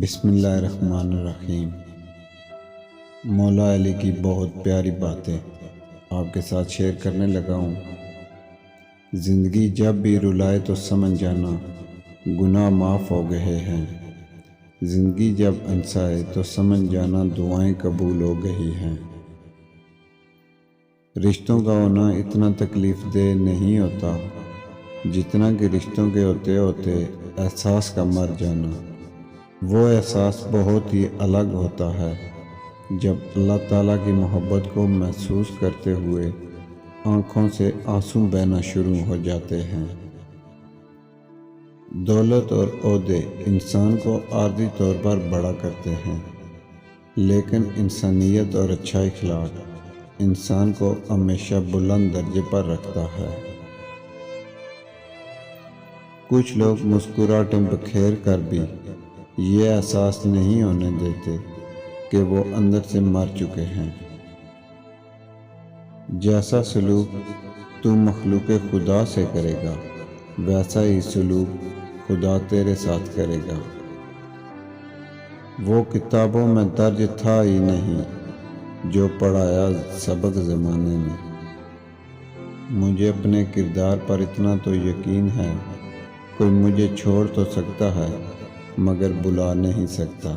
بسم اللہ الرحمن الرحیم۔ مولا علی کی بہت پیاری باتیں آپ کے ساتھ شیئر کرنے لگا ہوں۔ زندگی جب بھی رلائے تو سمجھ جانا گناہ معاف ہو گئے ہیں، زندگی جب ہنسائے تو سمجھ جانا دعائیں قبول ہو گئی ہیں۔ رشتوں کا ہونا اتنا تکلیف دہ نہیں ہوتا جتنا کہ رشتوں کے ہوتے ہوتے احساس کا مر جانا۔ وہ احساس بہت ہی الگ ہوتا ہے جب اللہ تعالیٰ کی محبت کو محسوس کرتے ہوئے آنکھوں سے آنسو بہنا شروع ہو جاتے ہیں۔ دولت اور عہدے انسان کو عارضی طور پر بڑا کرتے ہیں، لیکن انسانیت اور اچھا اخلاق انسان کو ہمیشہ بلند درجے پر رکھتا ہے۔ کچھ لوگ مسکراہٹیں بکھیر کر بھی یہ احساس نہیں ہونے دیتے کہ وہ اندر سے مر چکے ہیں۔ جیسا سلوک تو مخلوق خدا سے کرے گا ویسا ہی سلوک خدا تیرے ساتھ کرے گا۔ وہ کتابوں میں درج تھا ہی نہیں جو پڑھایا سبق زمانے نے۔ مجھے اپنے کردار پر اتنا تو یقین ہے، کوئی مجھے چھوڑ تو سکتا ہے مگر بلا نہیں سکتا۔